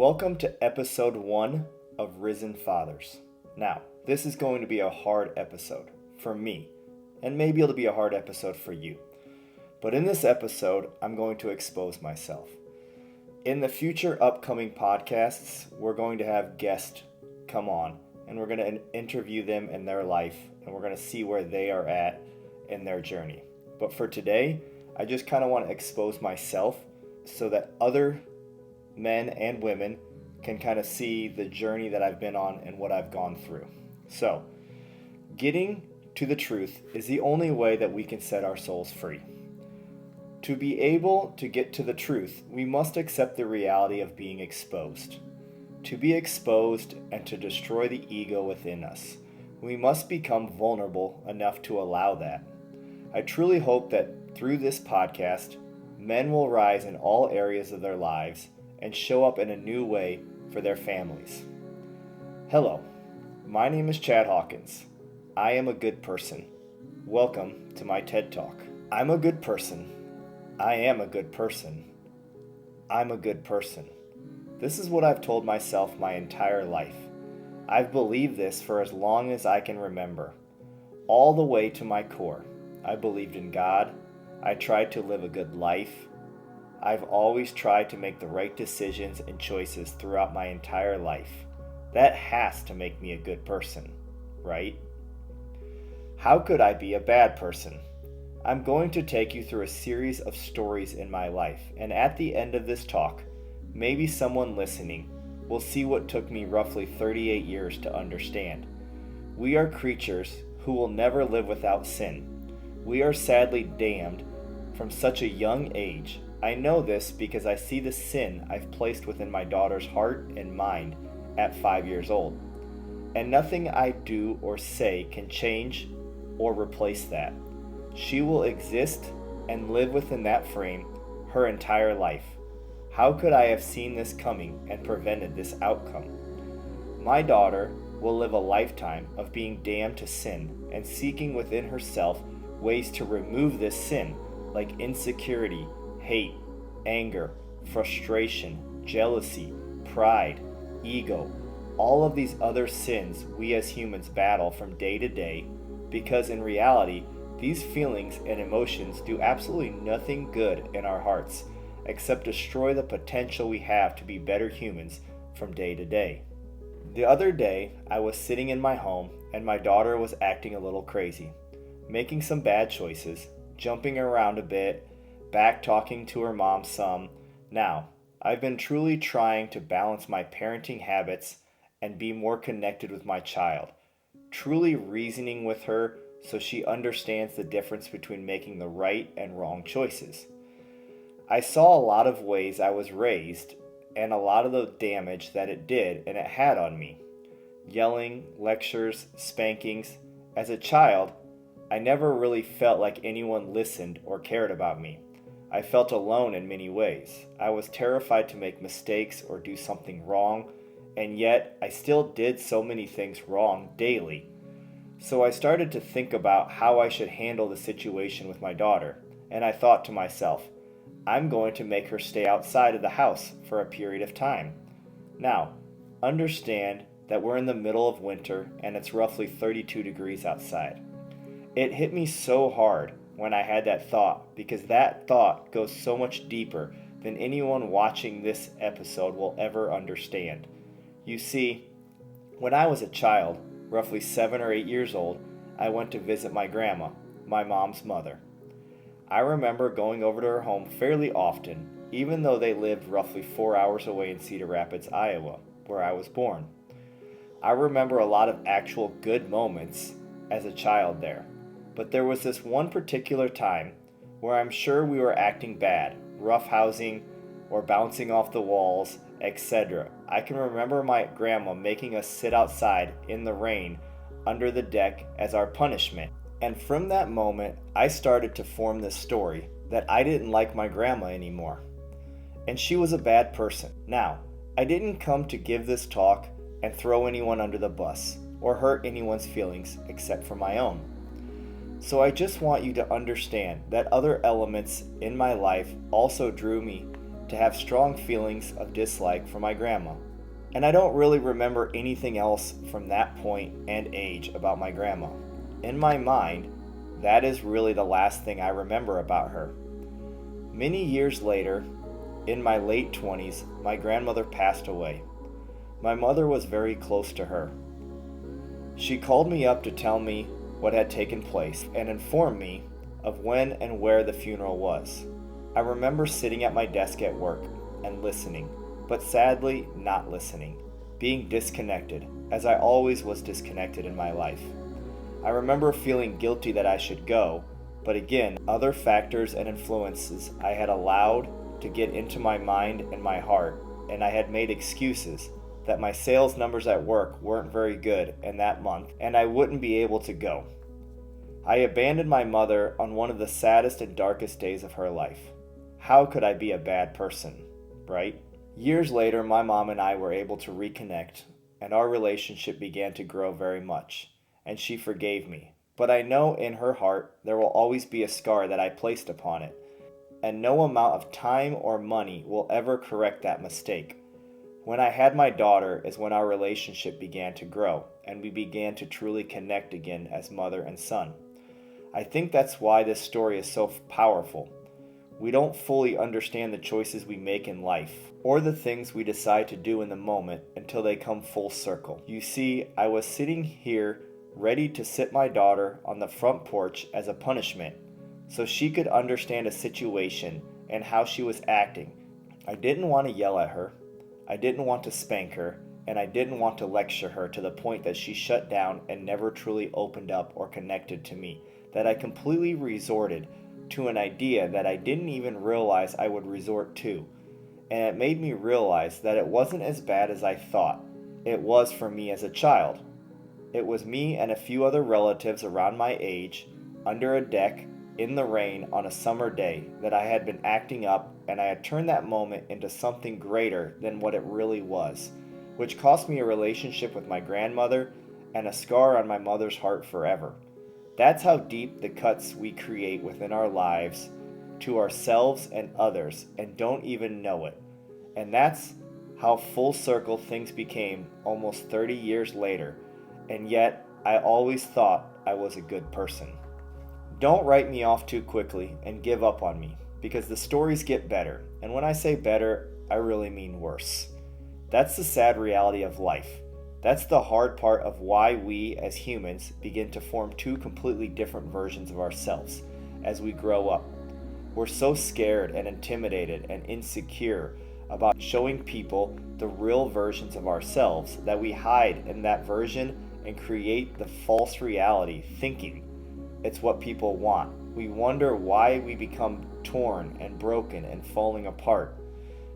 Welcome to episode 1 of Risen Fathers. Now, this is going to be a hard episode for me, and maybe it'll be a hard episode for you. But in this episode, I'm going to expose myself. In the future upcoming podcasts, we're going to have guests come on, and we're going to interview them in their life, and we're going to see where they are at in their journey. But for today, I just kind of want to expose myself so that other men and women can kind of see the journey that I've been on and what I've gone through. So, getting to the truth is the only way that we can set our souls free. To be able to get to the truth, we must accept the reality of being exposed. To be exposed and to destroy the ego within us, we must become vulnerable enough to allow that. I truly hope that through this podcast, men will rise in all areas of their lives and show up in a new way for their families. Hello, my name is Chad Hawkins. I am a good person. Welcome to my TED Talk. I'm a good person. I am a good person. I'm a good person. This is what I've told myself my entire life. I've believed this for as long as I can remember. All the way to my core. I believed in God. I tried to live a good life. I've always tried to make the right decisions and choices throughout my entire life. That has to make me a good person, right? How could I be a bad person? I'm going to take you through a series of stories in my life, and at the end of this talk, maybe someone listening will see what took me roughly 38 years to understand. We are creatures who will never live without sin. We are sadly damned from such a young age. I know this because I see the sin I've placed within my daughter's heart and mind at 5 years old. And nothing I do or say can change or replace that. She will exist and live within that frame her entire life. How could I have seen this coming and prevented this outcome? My daughter will live a lifetime of being damned to sin and seeking within herself ways to remove this sin, like insecurity, hate, anger, frustration, jealousy, pride, ego, all of these other sins we as humans battle from day to day, because in reality, these feelings and emotions do absolutely nothing good in our hearts except destroy the potential we have to be better humans from day to day. The other day, I was sitting in my home and my daughter was acting a little crazy, making some bad choices, jumping around a bit, back talking to her mom some. Now, I've been truly trying to balance my parenting habits and be more connected with my child, truly reasoning with her so she understands the difference between making the right and wrong choices. I saw a lot of ways I was raised and a lot of the damage that it did and it had on me. Yelling, lectures, spankings. As a child, I never really felt like anyone listened or cared about me. I felt alone in many ways. I was terrified to make mistakes or do something wrong, and yet I still did so many things wrong daily. So I started to think about how I should handle the situation with my daughter, and I thought to myself, I'm going to make her stay outside of the house for a period of time. Now, understand that we're in the middle of winter and it's roughly 32 degrees outside. It hit me so hard when I had that thought, because that thought goes so much deeper than anyone watching this episode will ever understand. You see, when I was a child, roughly 7 or 8 years old, I went to visit my grandma, my mom's mother. I remember going over to her home fairly often, even though they lived roughly 4 hours away in Cedar Rapids, Iowa, where I was born. I remember a lot of actual good moments as a child there. But there was this one particular time where I'm sure we were acting bad, roughhousing or bouncing off the walls, etc. I can remember my grandma making us sit outside in the rain under the deck as our punishment. And from that moment, I started to form this story that I didn't like my grandma anymore. And she was a bad person. Now, I didn't come to give this talk and throw anyone under the bus or hurt anyone's feelings except for my own. So I just want you to understand that other elements in my life also drew me to have strong feelings of dislike for my grandma. And I don't really remember anything else from that point and age about my grandma. In my mind, that is really the last thing I remember about her. Many years later, in my late 20s, my grandmother passed away. My mother was very close to her. She called me up to tell me what had taken place and inform me of when and where the funeral was. I remember sitting at my desk at work and listening, but sadly not listening, being disconnected, as I always was disconnected in my life. I remember feeling guilty that I should go, but again, other factors and influences I had allowed to get into my mind and my heart, and I had made excuses that my sales numbers at work weren't very good in that month, and I wouldn't be able to go. I abandoned my mother on one of the saddest and darkest days of her life. How could I be a bad person, right? Years later, my mom and I were able to reconnect, and our relationship began to grow very much, and she forgave me. But I know in her heart there will always be a scar that I placed upon it, and no amount of time or money will ever correct that mistake. When I had my daughter is when our relationship began to grow, and we began to truly connect again as mother and son. I think that's why this story is so powerful. We don't fully understand the choices we make in life, or the things we decide to do in the moment until they come full circle. You see, I was sitting here ready to sit my daughter on the front porch as a punishment, so she could understand a situation and how she was acting. I didn't want to yell at her, I didn't want to spank her, and I didn't want to lecture her to the point that she shut down and never truly opened up or connected to me, that I completely resorted to an idea that I didn't even realize I would resort to. And it made me realize that it wasn't as bad as I thought it was for me as a child. It was me and a few other relatives around my age, under a deck, in the rain on a summer day, that I had been acting up, and I had turned that moment into something greater than what it really was, which cost me a relationship with my grandmother and a scar on my mother's heart forever. That's how deep the cuts we create within our lives to ourselves and others and don't even know it. And that's how full circle things became almost 30 years later, and yet I always thought I was a good person. Don't write me off too quickly and give up on me, because the stories get better, and when I say better, I really mean worse. That's the sad reality of life. That's the hard part of why we as humans begin to form two completely different versions of ourselves as we grow up. We're so scared and intimidated and insecure about showing people the real versions of ourselves that we hide in that version and create the false reality thinking it's what people want. We wonder why we become torn and broken and falling apart,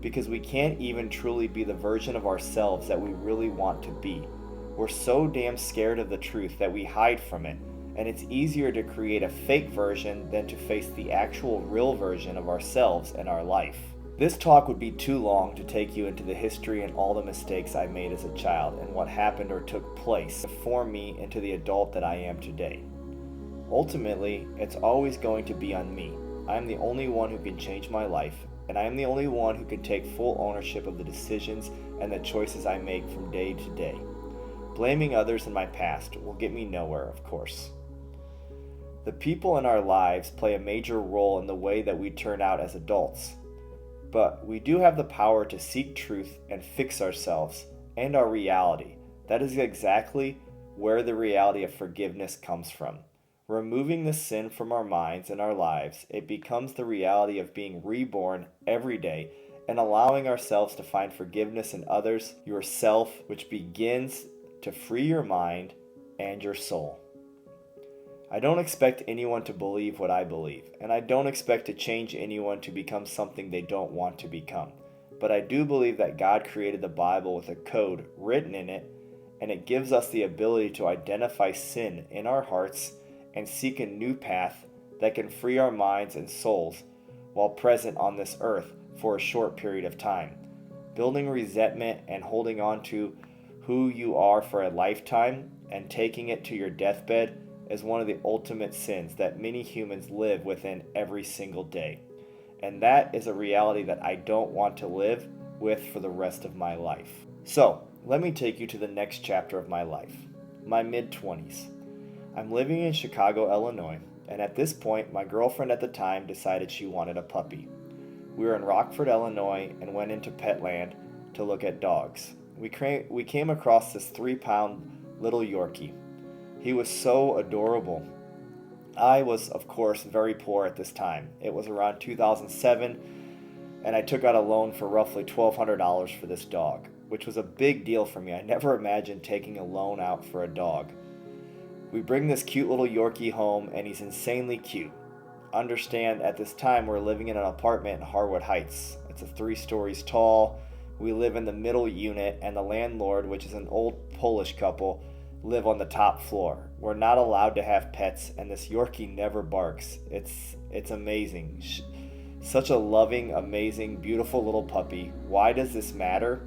because we can't even truly be the version of ourselves that we really want to be. We're so damn scared of the truth that we hide from it, and it's easier to create a fake version than to face the actual real version of ourselves and our life. This talk would be too long to take you into the history and all the mistakes I made as a child and what happened or took place to form me into the adult that I am today. Ultimately, it's always going to be on me. I am the only one who can change my life, and I am the only one who can take full ownership of the decisions and the choices I make from day to day. Blaming others in my past will get me nowhere, of course. The people in our lives play a major role in the way that we turn out as adults, but we do have the power to seek truth and fix ourselves and our reality. That is exactly where the reality of forgiveness comes from. Removing the sin from our minds and our lives, it becomes the reality of being reborn every day and allowing ourselves to find forgiveness in others, yourself, which begins to free your mind and your soul. I don't expect anyone to believe what I believe, and I don't expect to change anyone to become something they don't want to become. But I do believe that God created the Bible with a code written in it, and it gives us the ability to identify sin in our hearts and seek a new path that can free our minds and souls while present on this earth for a short period of time. Building resentment and holding on to who you are for a lifetime and taking it to your deathbed is one of the ultimate sins that many humans live within every single day. And that is a reality that I don't want to live with for the rest of my life. So, let me take you to the next chapter of my life, my mid-20s. I'm living in Chicago, Illinois, and at this point, my girlfriend at the time decided she wanted a puppy. We were in Rockford, Illinois, and went into Petland to look at dogs. We came across this 3-pound little Yorkie. He was so adorable. I was, of course, very poor at this time. It was around 2007, and I took out a loan for roughly $1,200 for this dog, which was a big deal for me. I never imagined taking a loan out for a dog. We bring this cute little Yorkie home, and he's insanely cute. Understand, at this time, we're living in an apartment in Harwood Heights. It's 3 stories tall. We live in the middle unit, and the landlord, which is an old Polish couple, live on the top floor. We're not allowed to have pets, and this Yorkie never barks. It's amazing. Such a loving, amazing, beautiful little puppy. Why does this matter?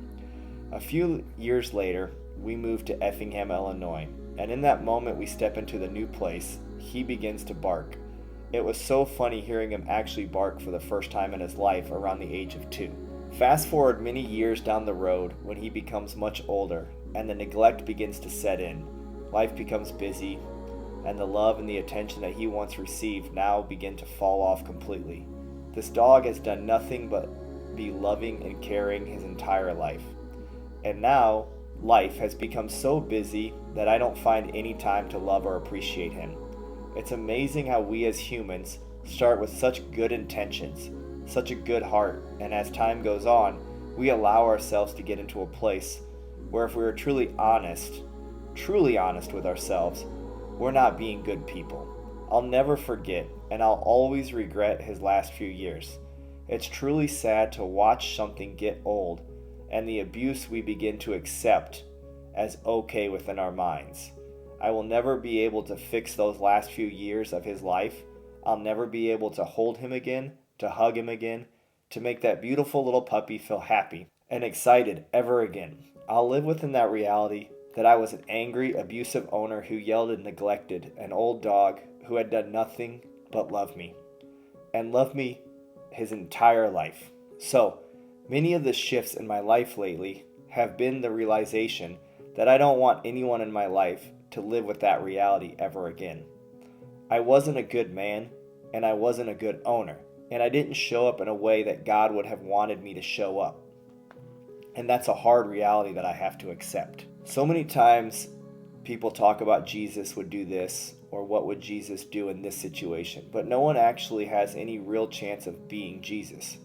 A few years later, we moved to Effingham, Illinois, and in that moment we step into the new place, he begins to bark. It was so funny hearing him actually bark for the first time in his life around the age of 2. Fast forward many years down the road when he becomes much older and the neglect begins to set in. Life becomes busy, and the love and the attention that he once received now begin to fall off completely. This dog has done nothing but be loving and caring his entire life. And now, life has become so busy that I don't find any time to love or appreciate him. It's amazing how we as humans start with such good intentions, such a good heart, and as time goes on, we allow ourselves to get into a place where if we are truly honest with ourselves, we're not being good people. I'll never forget, and I'll always regret his last few years. It's truly sad to watch something get old and the abuse we begin to accept as okay within our minds. I will never be able to fix those last few years of his life. I'll never be able to hold him again, to hug him again, to make that beautiful little puppy feel happy and excited ever again. I'll live within that reality that I was an angry, abusive owner who yelled and neglected an old dog who had done nothing but love me, and loved me his entire life. So, many of the shifts in my life lately have been the realization that I don't want anyone in my life to live with that reality ever again. I wasn't a good man, and I wasn't a good owner, and I didn't show up in a way that God would have wanted me to show up. And that's a hard reality that I have to accept. So many times people talk about Jesus would do this, or what would Jesus do in this situation, but no one actually has any real chance of being Jesus.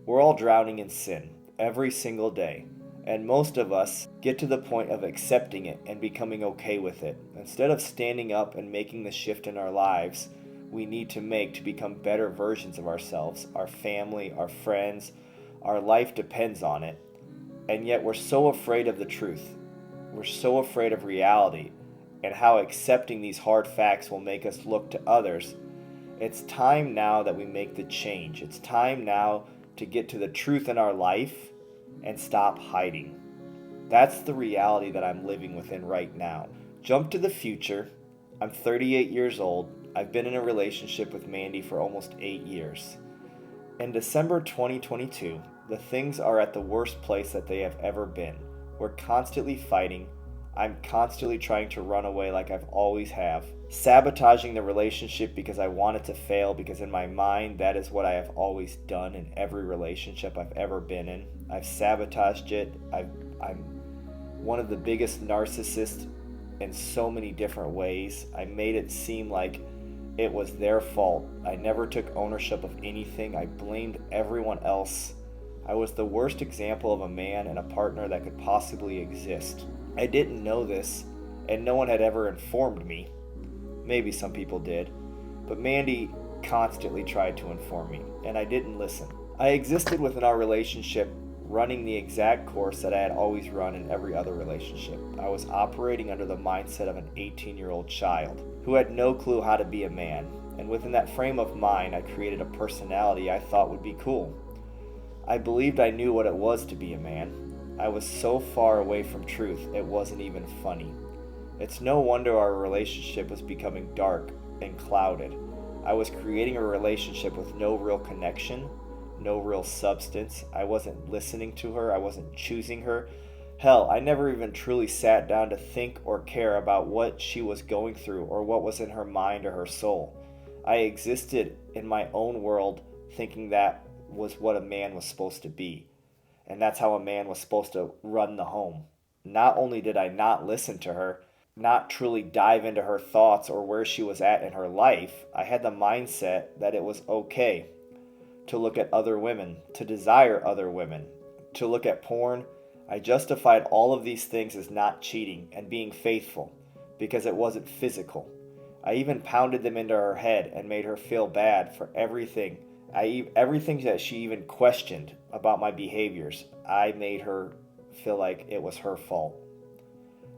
We're all drowning in sin every single day, and most of us get to the point of accepting it and becoming okay with it. Instead of standing up and making the shift in our lives we need to make to become better versions of ourselves, our family, our friends, our life depends on it, and yet we're so afraid of the truth. We're so afraid of reality and how accepting these hard facts will make us look to others. It's time now that we make the change. It's time now to get to the truth in our life and stop hiding. That's the reality that I'm living within right now. Jump to the future. I'm 38 years old. I've been in a relationship with Mandy for almost 8 years. In December 2022, the things are at the worst place that they have ever been. We're constantly fighting. I'm constantly trying to run away like I've always have. Sabotaging the relationship because I want it to fail, because in my mind that is what I have always done in every relationship I've ever been in. I've sabotaged it. I'm one of the biggest narcissists in so many different ways. I made it seem like it was their fault. I never took ownership of anything. I blamed everyone else. I was the worst example of a man and a partner that could possibly exist. I didn't know this, and no one had ever informed me. Maybe some people did, but Mandy constantly tried to inform me, and I didn't listen. I existed within our relationship, running the exact course that I had always run in every other relationship. I was operating under the mindset of an 18-year-old child who had no clue how to be a man, and within that frame of mind, I created a personality I thought would be cool. I believed I knew what it was to be a man. I was so far away from truth, it wasn't even funny. It's no wonder our relationship was becoming dark and clouded. I was creating a relationship with no real connection, no real substance. I wasn't listening to her. I wasn't choosing her. Hell, I never even truly sat down to think or care about what she was going through or what was in her mind or her soul. I existed in my own world thinking that was what a man was supposed to be. And that's how a man was supposed to run the home. Not only did I not listen to her, not truly dive into her thoughts or where she was at in her life, I had the mindset that it was okay to look at other women, to desire other women, to look at porn. I justified all of these things as not cheating and being faithful because it wasn't physical. I even pounded them into her head and made her feel bad for everything. Everything that she even questioned about my behaviors, I made her feel like it was her fault.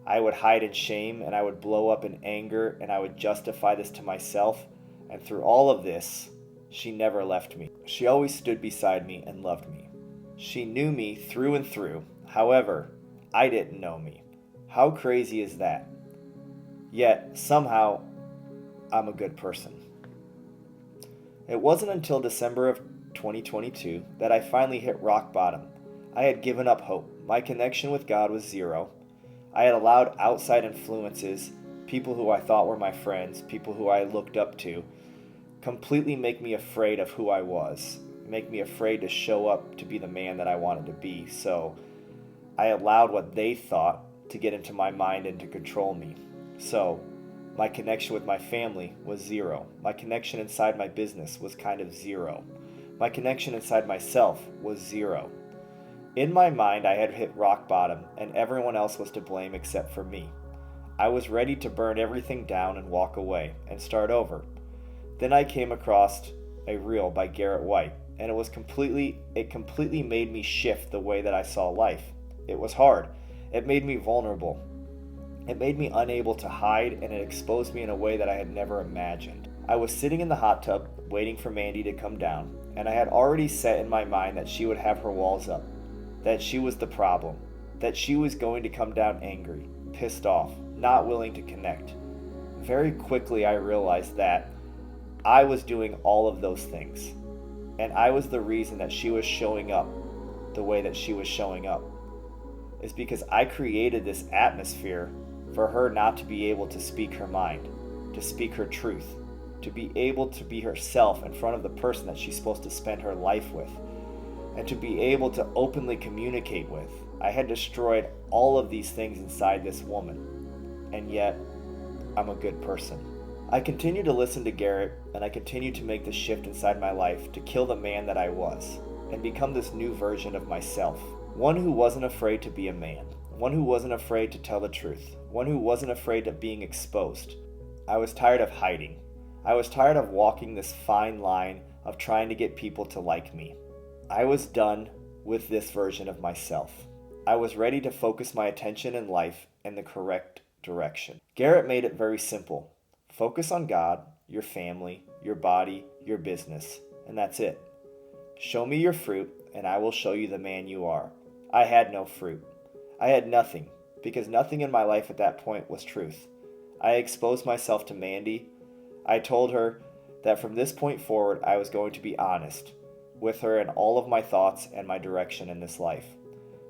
I would hide in shame and I would blow up in anger and I would justify this to myself. And through all of this, she never left me. She always stood beside me and loved me. She knew me through and through. However, I didn't know me. How crazy is that? Yet, somehow, I'm a good person. It wasn't until December of 2022 that I finally hit rock bottom. I had given up hope. My connection with God was zero. I had allowed outside influences, people who I thought were my friends, people who I looked up to, completely make me afraid of who I was, make me afraid to show up to be the man that I wanted to be. So I allowed what they thought to get into my mind and to control me. So my connection with my family was zero. My connection inside my business was kind of zero. My connection inside myself was zero. In my mind, I had hit rock bottom, and everyone else was to blame except for me. I was ready to burn everything down and walk away and start over. Then I came across a reel by Garrett White, and it completely made me shift the way that I saw life. It was hard. It made me vulnerable. It made me unable to hide, and it exposed me in a way that I had never imagined. I was sitting in the hot tub, waiting for Mandy to come down, and I had already set in my mind that she would have her walls up, that she was the problem, that she was going to come down angry, pissed off, not willing to connect. Very quickly I realized that I was doing all of those things, and I was the reason that she was showing up the way that she was showing up. It's because I created this atmosphere for her not to be able to speak her mind, to speak her truth, to be able to be herself in front of the person that she's supposed to spend her life with, and to be able to openly communicate with. I had destroyed all of these things inside this woman, and yet I'm a good person. I continue to listen to Garrett, and I continue to make the shift inside my life to kill the man that I was and become this new version of myself. One who wasn't afraid to be a man, one who wasn't afraid to tell the truth, one who wasn't afraid of being exposed. I was tired of hiding. I was tired of walking this fine line of trying to get people to like me. I was done with this version of myself. I was ready to focus my attention in life in the correct direction. Garrett made it very simple. Focus on God, your family, your body, your business, and that's it. Show me your fruit, and I will show you the man you are. I had no fruit. I had nothing, because nothing in my life at that point was truth. I exposed myself to Mandy. I told her that from this point forward, I was going to be honest with her in all of my thoughts and my direction in this life.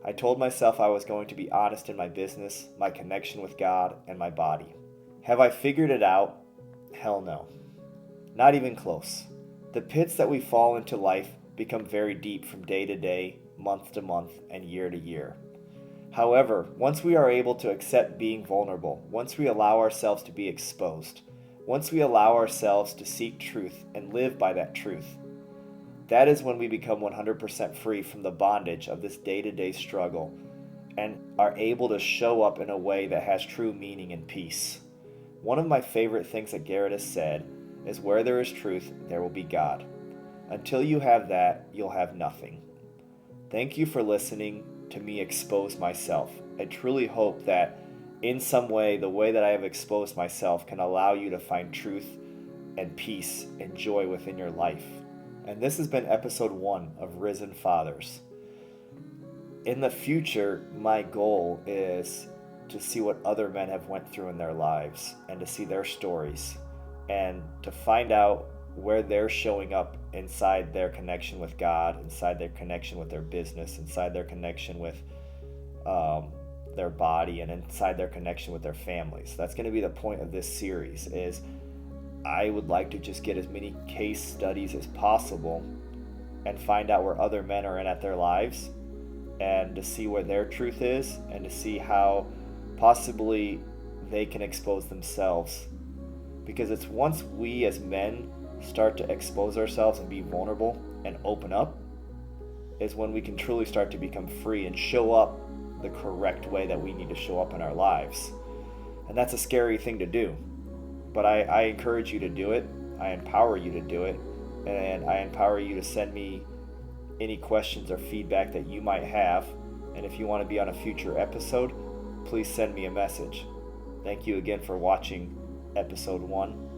I told myself I was going to be honest in my business, my connection with God, and my body. Have I figured it out? Hell no. Not even close. The pits that we fall into life become very deep from day to day, month to month, and year to year. However, once we are able to accept being vulnerable, once we allow ourselves to be exposed, once we allow ourselves to seek truth and live by that truth, that is when we become 100% free from the bondage of this day-to-day struggle and are able to show up in a way that has true meaning and peace. One of my favorite things that Garrett has said is, where there is truth, there will be God. Until you have that, you'll have nothing. Thank you for listening to me expose myself. I truly hope that in some way, the way that I have exposed myself can allow you to find truth and peace and joy within your life. And this has been episode 1 of Risen Fathers. In the future, my goal is to see what other men have went through in their lives and to see their stories and to find out where they're showing up inside their connection with God, inside their connection with their business, inside their connection with their body, and inside their connection with their families. That's going to be the point of this series. Is I would like to just get as many case studies as possible and find out where other men are at their lives, and to see where their truth is, and to see how possibly they can expose themselves. Because it's once we as men start to expose ourselves and be vulnerable and open up, is when we can truly start to become free and show up the correct way that we need to show up in our lives. And that's a scary thing to do. But I encourage you to do it. I empower you to do it. And I empower you to send me any questions or feedback that you might have. And if you want to be on a future episode, please send me a message. Thank you again for watching episode 1